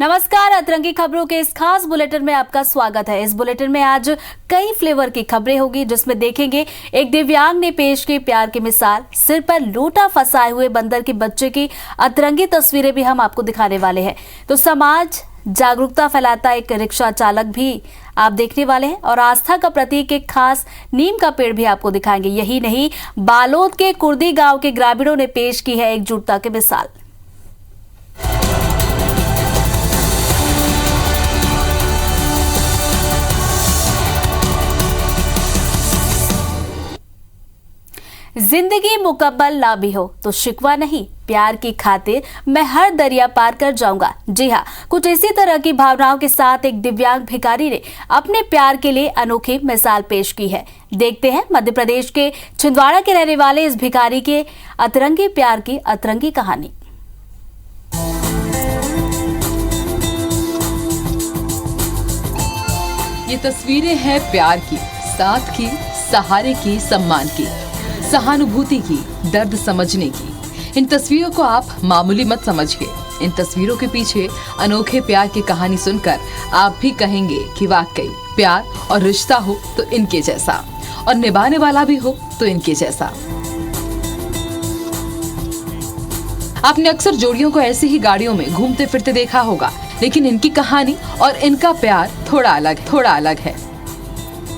नमस्कार, अतरंगी खबरों के इस खास बुलेटिन में आपका स्वागत है। इस बुलेटिन में आज कई फ्लेवर की खबरें होगी, जिसमें देखेंगे एक दिव्यांग ने पेश की प्यार की मिसाल, सिर पर लोटा फंसाए हुए बंदर के बच्चे की अतरंगी तस्वीरें भी हम आपको दिखाने वाले हैं। तो समाज जागरूकता फैलाता एक रिक्शा चालक भी आप देखने वाले हैं और आस्था का प्रतीक एक खास नीम का पेड़ भी आपको दिखाएंगे। यही नहीं, बालोद के कुर्दी गांव के ग्रामीणों ने पेश की है एकजुटता की मिसाल। जिंदगी मुकम्मल ना भी हो तो शिकवा नहीं, प्यार की खातिर मैं हर दरिया पार कर जाऊंगा। जी हाँ, कुछ इसी तरह की भावनाओं के साथ एक दिव्यांग भिखारी ने अपने प्यार के लिए अनोखी मिसाल पेश की है। देखते हैं मध्य प्रदेश के छिंदवाड़ा के रहने वाले इस भिखारी के अतरंगी प्यार की अतरंगी कहानी। ये तस्वीरें हैं प्यार की, साथ की, सहारे की, सम्मान की, सहानुभूति की, दर्द समझने की। इन तस्वीरों को आप मामूली मत समझिए। इन तस्वीरों के पीछे अनोखे प्यार की कहानी सुनकर आप भी कहेंगे कि वाकई प्यार और रिश्ता हो तो इनके जैसा, और निभाने वाला भी हो तो इनके जैसा। आपने अक्सर जोड़ियों को ऐसी ही गाड़ियों में घूमते फिरते देखा होगा, लेकिन इनकी कहानी और इनका प्यार थोड़ा अलग है।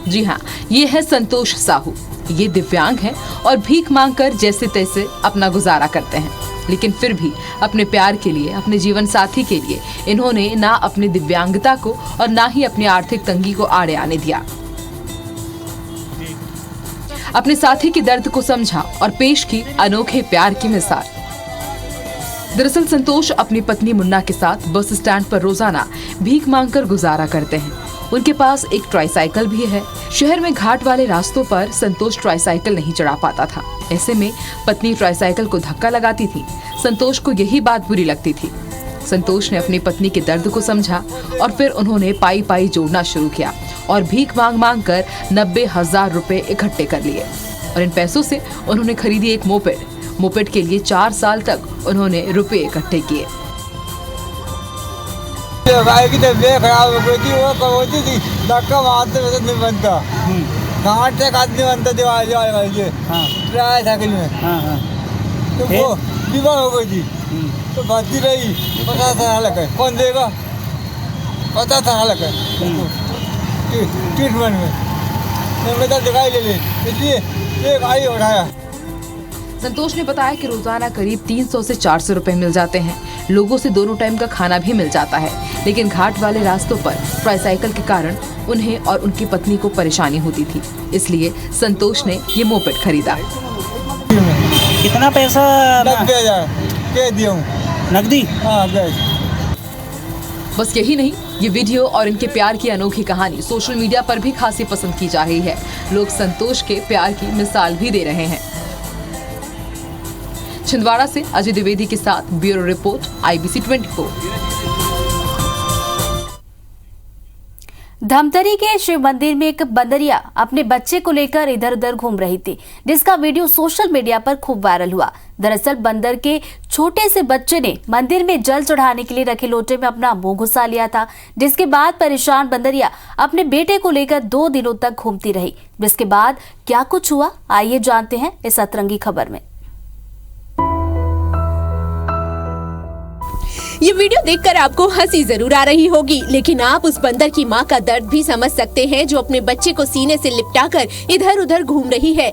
जी हाँ, ये है संतोष साहू। ये दिव्यांग हैं और भीख मांगकर जैसे तैसे अपना गुजारा करते हैं, लेकिन फिर भी अपने प्यार के लिए, अपने जीवन साथी के लिए इन्होंने ना अपनी दिव्यांगता को और ना ही अपनी आर्थिक तंगी को आड़े आने दिया। अपने साथी के दर्द को समझा और पेश की अनोखे प्यार की मिसाल। दरअसल संतोष अपनी पत्नी मुन्ना के साथ बस स्टैंड पर रोजाना भीख मांगकर गुजारा करते हैं। उनके पास एक ट्राईसाइकिल भी है। शहर में घाट वाले रास्तों पर संतोष ट्राईसाइकिल नहीं चढ़ा पाता था। ऐसे में पत्नी ट्राईसाइकिल को धक्का लगाती थी। संतोष को यही बात बुरी लगती थी। संतोष ने अपनी पत्नी के दर्द को समझा और फिर उन्होंने पाई पाई जोड़ना शुरू किया और भीख मांग कर 90,000 रुपए इकट्ठे कर लिए और इन पैसों से उन्होंने खरीदी एक मोपेड के लिए 4 साल तक उन्होंने रुपए इकट्ठे किए। गाय की तबीयत खराब हो गई थी, वो होती थी धक्का मारते वैसे नहीं बनता, घाट से काट नहीं बनता दीवार ट्राईसाइकिल में। तो वो बीमार हो गई थी तो भर्ती रही, 50,000 लगे। कौन देगा? 50,000 लगे ट्रीटमेंट में। मैं तो दिखाई ले ली, इसलिए एक आई उठाया। संतोष ने बताया कि रोजाना करीब 300 से 400 रुपए मिल जाते हैं। लोगों से दोनों टाइम का खाना भी मिल जाता है, लेकिन घाट वाले रास्तों पर ट्राईसाइकिल के कारण उन्हें और उनकी पत्नी को परेशानी होती थी। इसलिए संतोष ने ये मोपेड खरीदा। कितना पैसा? 90,000 के दिया हूँ। नकदी? हाँ, बस यही नहीं, ये वीडियो और इनके प्यार की अनोखी कहानी सोशल मीडिया पर भी खासी पसंद की जा रही है। लोग संतोष के प्यार की मिसाल भी दे रहे हैं। छिंदवाड़ा से अजय द्विवेदी के साथ ब्यूरो रिपोर्ट, IBC 24। धमतरी के शिव मंदिर में एक बंदरिया अपने बच्चे को लेकर इधर उधर घूम रही थी, जिसका वीडियो सोशल मीडिया पर खूब वायरल हुआ। दरअसल बंदर के छोटे से बच्चे ने मंदिर में जल चढ़ाने के लिए रखे लोटे में अपना मुंह घुसा लिया था, जिसके बाद परेशान बंदरिया अपने बेटे को लेकर 2 दिनों तक घूमती रही। जिसके बाद क्या कुछ हुआ, आइए जानते हैं इस अतरंगी खबर में। ये वीडियो देखकर आपको हंसी जरूर आ रही होगी, लेकिन आप उस बंदर की माँ का दर्द भी समझ सकते हैं, जो अपने बच्चे को सीने से लिपटाकर इधर उधर घूम रही है।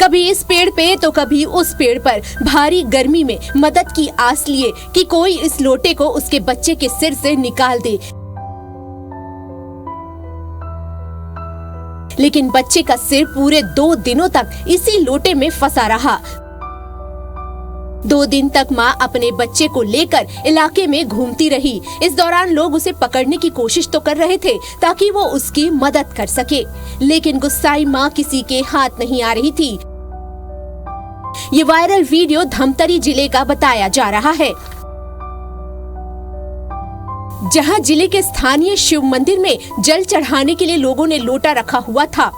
कभी इस पेड़ पे तो कभी उस पेड़ पर, भारी गर्मी में मदद की आस लिए कि कोई इस लोटे को उसके बच्चे के सिर से निकाल दे। लेकिन बच्चे का सिर पूरे 2 दिनों तक इसी लोटे में फंसा रहा। 2 दिन तक माँ अपने बच्चे को लेकर इलाके में घूमती रही। इस दौरान लोग उसे पकड़ने की कोशिश तो कर रहे थे ताकि वो उसकी मदद कर सके, लेकिन गुस्साई माँ किसी के हाथ नहीं आ रही थी। ये वायरल वीडियो धमतरी जिले का बताया जा रहा है, जहां जिले के स्थानीय शिव मंदिर में जल चढ़ाने के लिए लोगों ने लोटा रखा हुआ था।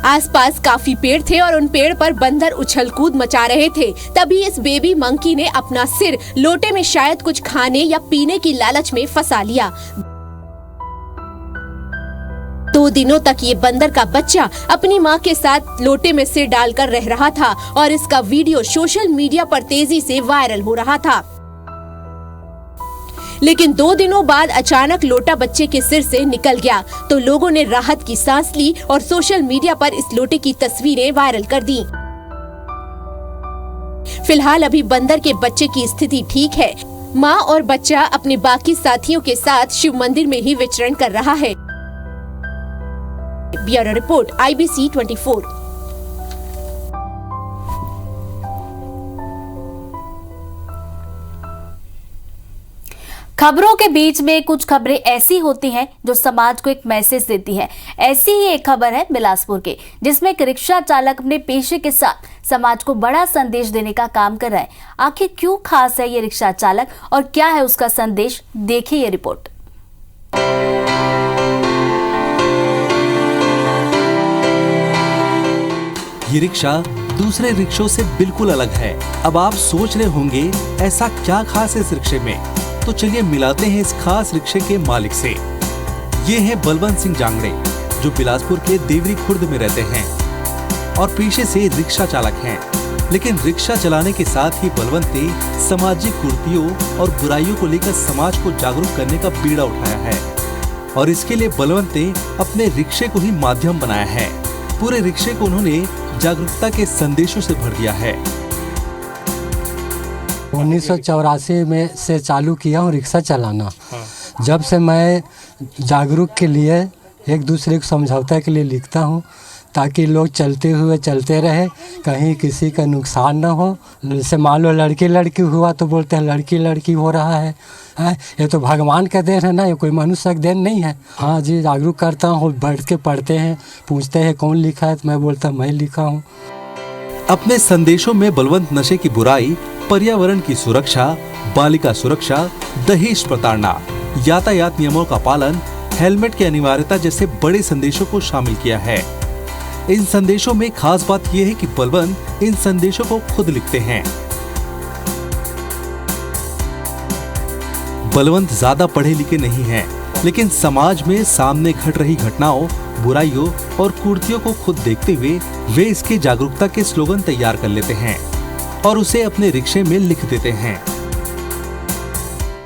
आसपास काफी पेड़ थे और उन पेड़ पर बंदर उछल कूद मचा रहे थे। तभी इस बेबी मंकी ने अपना सिर लोटे में शायद कुछ खाने या पीने की लालच में फंसा लिया। 2 दिनों तक ये बंदर का बच्चा अपनी माँ के साथ लोटे में सिर डालकर रह रहा था और इसका वीडियो सोशल मीडिया पर तेजी से वायरल हो रहा था। लेकिन 2 दिनों बाद अचानक लोटा बच्चे के सिर से निकल गया तो लोगों ने राहत की सांस ली और सोशल मीडिया पर इस लोटे की तस्वीरें वायरल कर दी। फिलहाल अभी बंदर के बच्चे की स्थिति ठीक है। माँ और बच्चा अपने बाकी साथियों के साथ शिव मंदिर में ही विचरण कर रहा है। Bureau report IBC 24। खबरों के बीच में कुछ खबरें ऐसी होती हैं जो समाज को एक मैसेज देती हैं। ऐसी ही एक खबर है बिलासपुर की, जिसमें एक रिक्शा चालक अपने पेशे के साथ समाज को बड़ा संदेश देने का काम कर रहा है। आखिर क्यों खास है ये रिक्शा चालक और क्या है उसका संदेश, देखिए ये रिपोर्ट। ये रिक्शा दूसरे रिक्शों से बिल्कुल अलग है। अब आप सोच रहे होंगे ऐसा क्या खास है इस रिक्शे में, तो चलिए मिलाते हैं इस खास रिक्शे के मालिक से। ये हैं बलवंत सिंह जांगड़े, जो बिलासपुर के देवरी खुर्द में रहते हैं और पेशे से रिक्शा चालक हैं। लेकिन रिक्शा चलाने के साथ ही बलवंत ने सामाजिक कुरीतियों और बुराइयों को लेकर समाज को जागरूक करने का बीड़ा उठाया है और इसके लिए बलवंत ने अपने रिक्शे को ही माध्यम बनाया है। पूरे रिक्शे को उन्होंने जागरूकता के संदेशों से भर दिया है। 1984 में से चालू किया हूँ रिक्शा चलाना। जब से मैं जागरूक के लिए एक दूसरे को समझौता के लिए लिखता हूँ ताकि लोग चलते हुए चलते रहे, कहीं किसी का नुकसान ना हो। जैसे मान लो लड़की लड़की हुआ तो बोलते हैं लड़की लड़की हो रहा है, ये तो भगवान का देन है ना, ये कोई मनुष्य का देन नहीं है। हाँ जी, जागरूक करता हूँ। बैठ के पढ़ते हैं, पूछते हैं कौन लिखा है, तो मैं बोलता मैं लिखा हूँ। अपने संदेशों में बलवंत नशे की बुराई, पर्यावरण की सुरक्षा, बालिका सुरक्षा, दहेज प्रताड़ना, यातायात नियमों का पालन, हेलमेट की अनिवार्यता जैसे बड़े संदेशों को शामिल किया है। इन संदेशों में खास बात यह है कि बलवंत इन संदेशों को खुद लिखते हैं। बलवंत ज्यादा पढ़े लिखे नहीं हैं, लेकिन समाज में सामने घट रही घटनाओं, बुराइयों और कुरीतियों को खुद देखते हुए वे इसके जागरूकता के स्लोगन तैयार कर लेते हैं और उसे अपने रिक्शे में लिख देते हैं।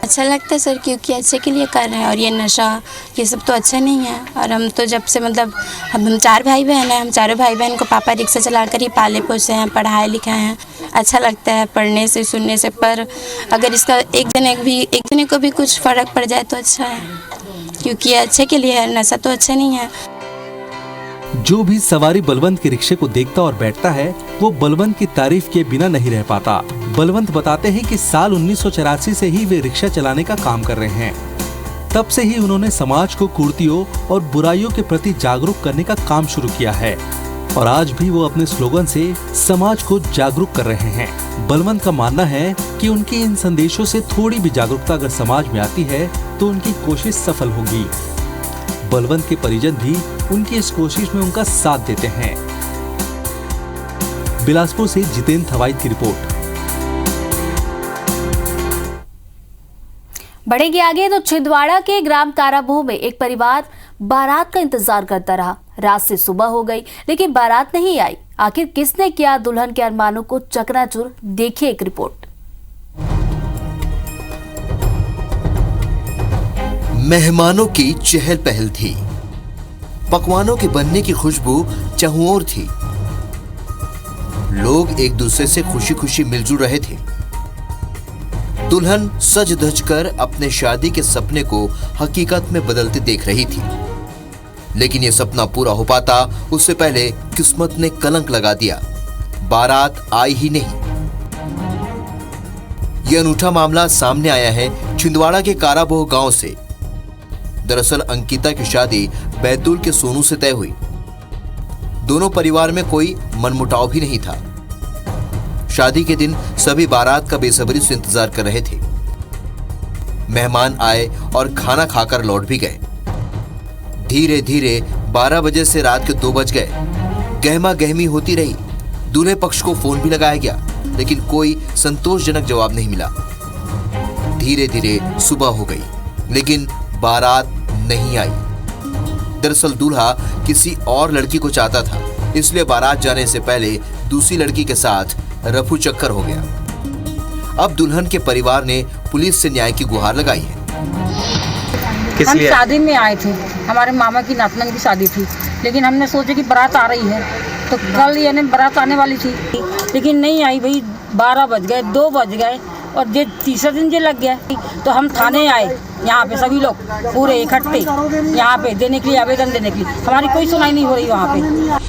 अच्छा लगता है सर, क्योंकि अच्छे के लिए कर रहे हैं और ये नशा ये सब तो अच्छा नहीं है। और हम तो जब से मतलब हम 4 भाई बहन हैं, हम चारों भाई बहन को पापा रिक्शा चलाकर ही पाले पोसे हैं, पढ़ाए लिखाए हैं। अच्छा लगता है पढ़ने से सुनने से, पर अगर इसका एक जने को भी कुछ फ़र्क पड़ जाए तो अच्छा है, क्योंकि ये अच्छे के लिए है, नशा तो अच्छा नहीं है। जो भी सवारी बलवंत के रिक्शे को देखता और बैठता है वो बलवंत की तारीफ के बिना नहीं रह पाता। बलवंत बताते हैं कि साल 1984 से ही वे रिक्शा चलाने का काम कर रहे हैं। तब से ही उन्होंने समाज को कुरीतियों और बुराइयों के प्रति जागरूक करने का काम शुरू किया है और आज भी वो अपने स्लोगन से समाज को जागरूक कर रहे हैं। बलवंत का मानना है कि उनके इन संदेशों से थोड़ी भी जागरूकता अगर समाज में आती है तो उनकी कोशिश सफल होगी। बलवंत के परिजन भी उनकी इस कोशिश में उनका साथ देते हैं। बिलासपुर से जितेंद्र थवाईत की रिपोर्ट। बढ़ेंगे आगे तो छिंदवाड़ा के ग्राम काराबोह में एक परिवार बारात का इंतजार करता रहा। रात से सुबह हो गई लेकिन बारात नहीं आई। आखिर किसने किया दुल्हन के अरमानों को चकनाचूर, देखिए एक रिपोर्ट। मेहमानों की चहल पहल थी, पकवानों के बनने की खुशबू चहुओर थी। लोग एक दूसरे से खुशी खुशी मिलजुल रहे थे। दुल्हन सज धज कर अपने शादी के सपने को हकीकत में बदलते देख रही थी, लेकिन यह सपना पूरा हो पाता उससे पहले किस्मत ने कलंक लगा दिया। बारात आई ही नहीं। यह अनूठा मामला सामने आया है छिंदवाड़ा के काराबोह गांव से। दरअसल अंकिता की शादी बैतूल के सोनू से तय हुई। दोनों परिवार में कोई मनमुटाव भी नहीं था। शादी के दिन सभी बारात का बेसब्री से इंतजार कर रहे थे। मेहमान आए और खाना खाकर लौट भी गए। धीरे धीरे 12 बजे से रात के 2 बज गए। गहमा गहमी होती रही। दूल्हे पक्ष को फोन भी लगाया गया, लेकिन कोई संतोषजनक जवाब नहीं मिला। धीरे धीरे सुबह हो गई, लेकिन बारात नहीं आई। दरअसल दूल्हा किसी और लड़की को चाहता था, इसलिए बारात जाने से पहले दूसरी लड़की के साथ रफू चक्कर हो गया। अब दुल्हन के परिवार ने पुलिस से न्याय की गुहार लगाई है। हम शादी में आए थे, हमारे मामा की नातन की शादी थी, लेकिन हमने सोचा कि बारात आ रही है, तो कल यानी बारात आने वाली थी, लेकिन नहीं आई। भाई 12 बज गए, 2 बज गए और ये तीसरा दिन जो लग गया। तो हम थाने आए, यहाँ पे सभी लोग पूरे इकट्ठे यहाँ पे देने के लिए, आवेदन देने के लिए। हमारी कोई सुनाई नहीं हो रही वहाँ पे।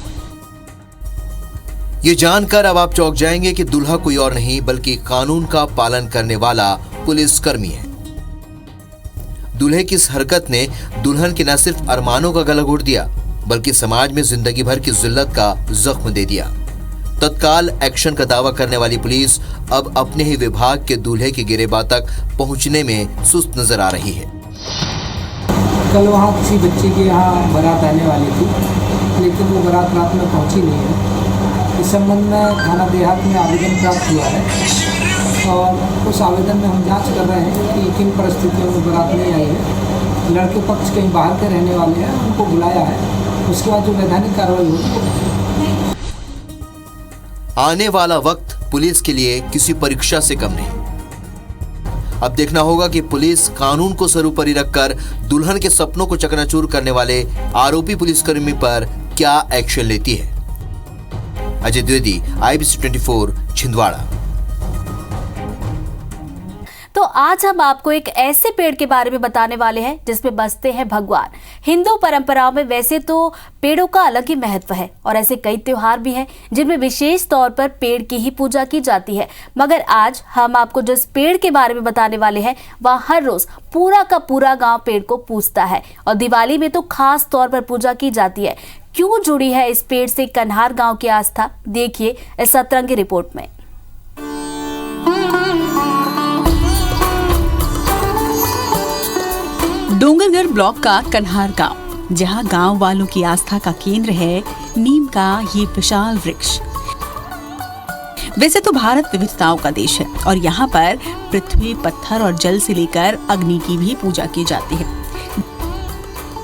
ये जानकर अब आप चौंक जाएंगे कि दूल्हा कोई और नहीं बल्कि कानून का पालन करने वाला पुलिसकर्मी है। दूल्हे की इस हरकत ने दुल्हन के न सिर्फ अरमानों का गला घोट दिया, बल्कि समाज में जिंदगी भर की जिल्लत का जख्म दे दिया। तत्काल एक्शन का दावा करने वाली पुलिस अब अपने ही विभाग के दूल्हे की गिरेबान तक पहुंचने में सुस्त नजर आ रही है। कल वहाँ किसी बच्चे के यहाँ बारात आने वाली थी, लेकिन वो बारात रात में पहुँची नहीं है। इस संबंध में थाना देहात में आवेदन प्राप्त हुआ है और उस आवेदन में हम जांच कर रहे हैं कि किन परिस्थितियों में बारात नहीं आई है। लड़के पक्ष कहीं बाहर के रहने वाले हैं, उनको बुलाया है, उसके बाद जो वैधानिक कार्रवाई होगी। आने वाला वक्त पुलिस के लिए किसी परीक्षा से कम नहीं। अब देखना होगा कि पुलिस कानून को सर्वोपरि रखकर दुल्हन के सपनों को चकनाचूर करने वाले आरोपी पुलिसकर्मी पर क्या एक्शन लेती है। अजय द्विवेदी, IBC 24, छिंदवाड़ा। तो आज हम आपको एक ऐसे पेड़ के बारे में बताने वाले हैं जिसमें बसते हैं भगवान। हिंदू परंपराओं में वैसे तो पेड़ों का अलग ही महत्व है और ऐसे कई त्योहार भी हैं जिनमें विशेष तौर पर पेड़ की ही पूजा की जाती है, मगर आज हम आपको जिस पेड़ के बारे में बताने वाले हैं वह हर रोज पूरा का पूरा गांव पेड़ को पूजता है और दिवाली में तो खास तौर पर पूजा की जाती है। क्यों जुड़ी है इस पेड़ से कन्हार गांव की आस्था, देखिए इस सतरंगी रिपोर्ट में। डोंगरगढ़ ब्लॉक का कन्हार गांव, जहां गांव वालों की आस्था का केंद्र है नीम का ये विशाल वृक्ष। वैसे तो भारत विविधताओं का देश है और यहाँ पर पृथ्वी, पत्थर और जल से लेकर अग्नि की भी पूजा की जाती है।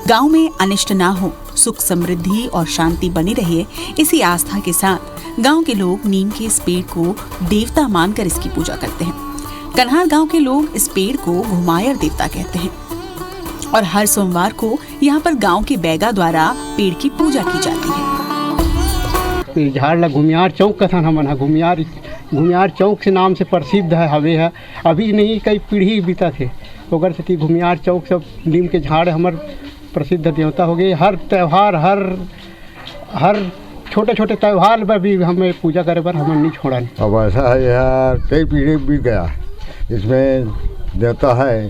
गांव में अनिष्ट ना हो, सुख समृद्धि और शांति बनी रहे, इसी आस्था के साथ गांव के लोग नीम के इस पेड़ को देवता मानकर इसकी पूजा करते हैं। कन्हार गांव के लोग इस पेड़ को घुमायर देवता कहते हैं और हर सोमवार को यहाँ पर गांव के बैगा द्वारा पेड़ की पूजा की जाती है। झाड़ ला घुमियार चौक कथन हमन है, घुमियार चौक से नाम से प्रसिद्ध है, हवे है। अभी नहीं कई पीढ़ी बीता थे ओकर से घुमियार चौक सब नीम के झाड़ हमार प्रसिद्ध देवता हो गए। हर त्यौहार, हर छोटे छोटे त्यौहार में भी हमें पूजा करे पर हमें नहीं छोड़ा। अब ऐसा है यार, कई पीढ़ी बीत गया, इसमें देवता है,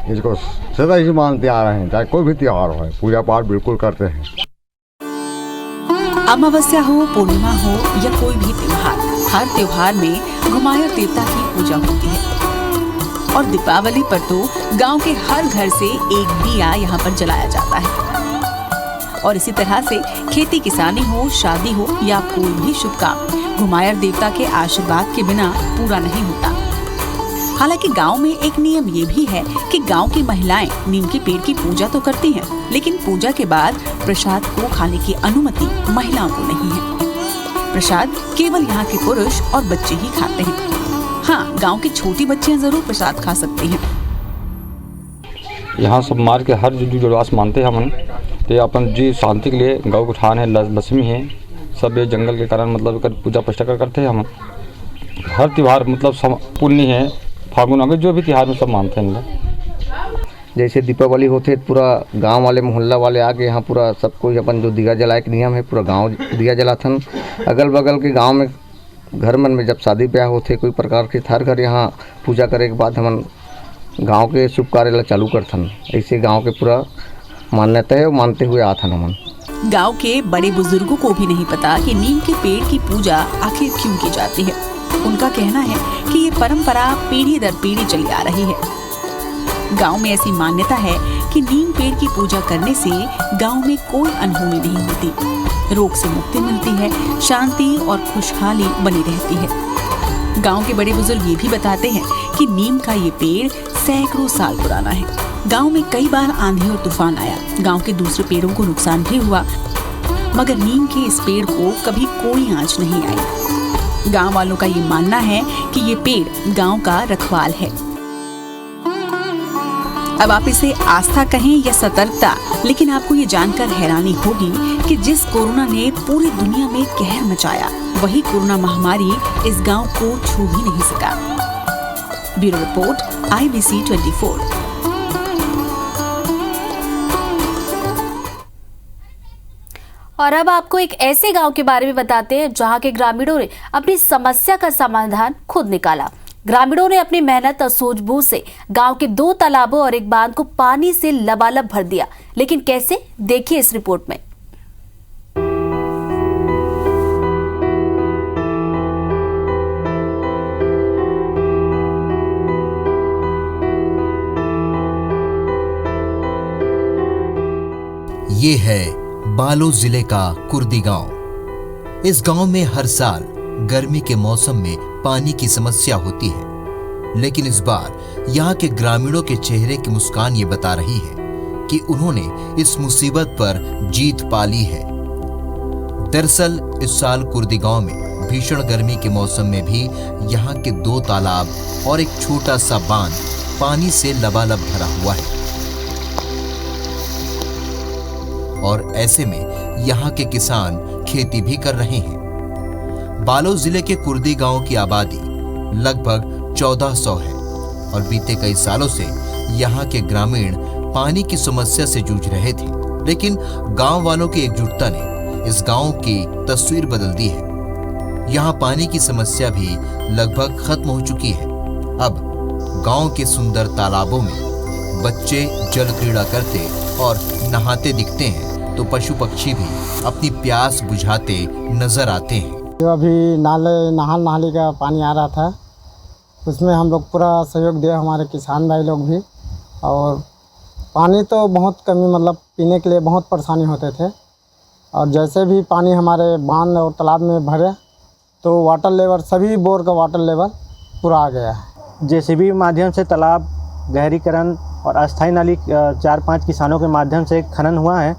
इसको सदा ही मानते आ रहे हैं। चाहे कोई भी त्योहार हो, पूजा पाठ बिल्कुल करते हैं। अमावस्या हो, पूर्णिमा हो या कोई भी त्योहार, हर त्योहार में घुमायर देवता की पूजा होती है और दीपावली पर तो गांव के हर घर से एक दिया यहाँ पर जलाया जाता है। और इसी तरह से खेती किसानी हो, शादी हो या कोई भी शुभ काम घुमायर देवता के आशीर्वाद के बिना पूरा नहीं होता। हालांकि गांव में एक नियम ये भी है कि गांव की महिलाएं नीम के पेड़ की पूजा तो करती हैं, लेकिन पूजा के बाद प्रसाद को खाने की अनुमति महिलाओं को नहीं है। प्रसाद केवल यहाँ के पुरुष और बच्चे ही खाते हैं। हाँ, गांव की छोटी बच्चियां जरूर प्रसाद खा सकती हैं। यहाँ सब मार के हर जो जुड़वास मानते हैं हमन, तो अपन जी शांति के लिए गौ को ठान है, लक्ष्मी है, सब ये जंगल के कारण मतलब कर पूजा पश्चा करते हैं हम। हर त्योहार मतलब पुण्य है, फागुन आगे जो भी त्योहार में सब मानते हैं लोग। जैसे दीपावली होते पूरा गांव वाले मोहल्ला वाले आके यहाँ पूरा सब कोई अपन जो दिया जलाए के नियम है, पूरा गांव दिया जलाथन। अगल बगल के गांव में घर मन में जब शादी ब्याह होते कोई प्रकार के हर घर यहाँ पूजा करे के बाद हमन गांव के शुभ कार्य ला चालू करथन। ऐसे गांव के पूरा मान्यता है, मानते हुए आथन हमन। गांव के बड़े बुजुर्गों को भी नहीं पता कि नीम के पेड़ की पूजा आखिर क्यों की जाती है। उनका कहना है कि ये परंपरा पीढ़ी दर पीढ़ी चली आ रही है। गांव में ऐसी मान्यता है कि नीम पेड़ की पूजा करने से गांव में कोई अनहोनी नहीं होती, रोग से मुक्ति मिलती है, शांति और खुशहाली बनी रहती है। गांव के बड़े बुजुर्ग ये भी बताते हैं कि नीम का ये पेड़ सैकड़ों साल पुराना है। गांव में कई बार आंधी और तूफान आया, गांव के दूसरे पेड़ों को नुकसान भी हुआ, मगर नीम के इस पेड़ को कभी कोई आंच नहीं आई। गांव वालों का ये मानना है कि ये पेड़ गांव का रखवाल है। अब आप इसे आस्था कहें या सतर्कता, लेकिन आपको ये जानकर हैरानी होगी कि जिस कोरोना ने पूरी दुनिया में कहर मचाया, वही कोरोना महामारी इस गांव को छू भी नहीं सका। Bureau report IBC 24। और अब आपको एक ऐसे गांव के बारे में बताते हैं जहां के ग्रामीणों ने अपनी समस्या का समाधान खुद निकाला। ग्रामीणों ने अपनी मेहनत और सूझबूझ से गांव के 2 तालाबों और एक बांध को पानी से लबालब भर दिया। लेकिन कैसे, देखिए इस रिपोर्ट में। ये है बालोद जिले का कुर्दी गांव। इस गांव में हर साल गर्मी के मौसम में पानी की समस्या होती है, लेकिन इस बार यहाँ के ग्रामीणों के चेहरे की मुस्कान ये बता रही है कि उन्होंने इस मुसीबत पर जीत पा ली है। दरअसल इस साल कुर्दी गांव में भीषण गर्मी के मौसम में भी यहाँ के 2 तालाब और एक छोटा सा बांध पानी से लबालब भरा हुआ है। और ऐसे में यहाँ के किसान खेती भी कर रहे हैं। बालोद जिले के कुर्दी गांव की आबादी लगभग 1400 है और बीते कई सालों से यहाँ के ग्रामीण पानी की समस्या से जूझ रहे थे, लेकिन गांव वालों की एकजुटता ने इस गांव की तस्वीर बदल दी है। यहाँ पानी की समस्या भी लगभग खत्म हो चुकी है। अब गांव के सुंदर तालाबों में बच्चे जल क्रीड़ा करते और नहाते दिखते हैं, तो पशु पक्षी भी अपनी प्यास बुझाते नजर आते हैं। जो अभी नहाली का पानी आ रहा था, उसमें हम लोग पूरा सहयोग दिया, हमारे किसान भाई लोग भी। और पानी तो बहुत कमी, मतलब पीने के लिए बहुत परेशानी होते थे। और जैसे भी पानी हमारे बांध और तालाब में भरे तो वाटर लेवल, सभी बोर का वाटर लेवल पूरा आ गया है। JCB माध्यम से तालाब गहरीकरण और अस्थायी नाली 4-5 किसानों के माध्यम से खनन हुआ है,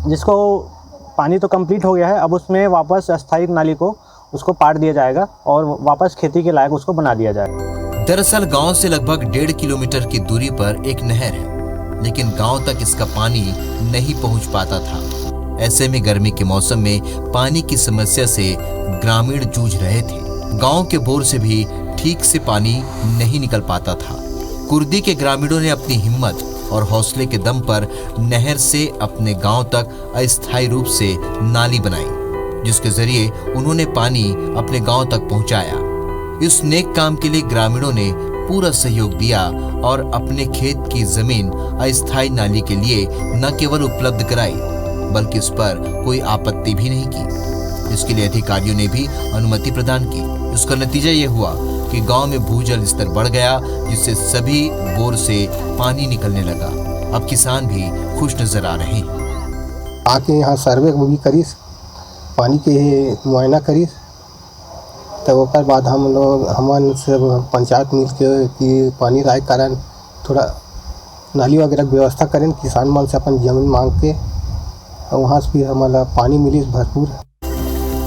जिसको पानी तो कंप्लीट हो गया है। अब उसमें वापस अस्थायी नाली को उसको पाट दिया जाएगा और वापस खेती के लायक उसको बना दिया जाएगा। दरअसल गांव से लगभग 1.5 किलोमीटर की दूरी पर एक नहर है, लेकिन गांव तक इसका पानी नहीं पहुंच पाता था। ऐसे में गर्मी के मौसम में पानी की समस्या से ग्रामीण जूझ रहे थे। गांव के बोर से भी ठीक से पानी नहीं निकल पाता था। कुर्दी के ग्रामीणों ने अपनी हिम्मत और हौसले के दम पर नहर से अपने गांव तक अस्थायी रूप से नाली बनाई, जिसके जरिए उन्होंने पानी अपने गांव तक पहुंचाया। इस नेक काम के लिए ग्रामीणों ने पूरा सहयोग दिया और अपने खेत की जमीन अस्थायी नाली के लिए न केवल उपलब्ध कराई, बल्कि इस पर कोई आपत्ति भी नहीं की। इसके लिए अधिकारियों ने भी अनुमति प्रदान की। इसका नतीजा ये हुआ कि गांव में भूजल स्तर बढ़ गया, जिससे सभी बोर से पानी निकलने लगा। अब किसान भी खुश नजर आ रहे हैं। आके यहाँ सर्वे भी करीस, पानी के मुआयना करीस, तब ओकर बाद हम लोग हमन से पंचायत मिल के कि पानी राय कारण थोड़ा नाली वगैरह व्यवस्था करें, किसान मन से अपन जमीन मांग के, और वहाँ से भी हमारा पानी मिली भरपूर।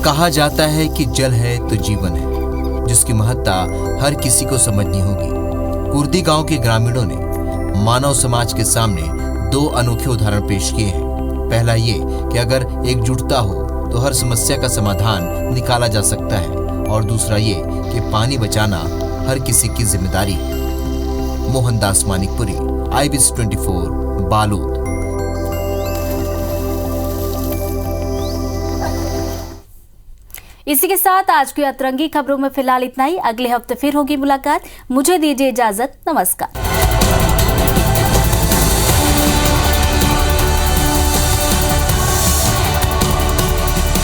कहा जाता है कि जल है तो जीवन है, जिसकी महत्ता हर किसी को समझनी होगी। कुर्दी गांव के ग्रामीणों ने मानव समाज के सामने 2 अनोखे उदाहरण पेश किए हैं। पहला ये कि अगर एकजुटता हो तो हर समस्या का समाधान निकाला जा सकता है, और दूसरा ये कि पानी बचाना हर किसी की जिम्मेदारी है। मोहनदास मानिकपुरी, IBC 24, बालोद। इसी के साथ आज की अतरंगी खबरों में फिलहाल इतना ही। अगले हफ्ते फिर होगी मुलाकात। मुझे दीजिए इजाजत। नमस्कार।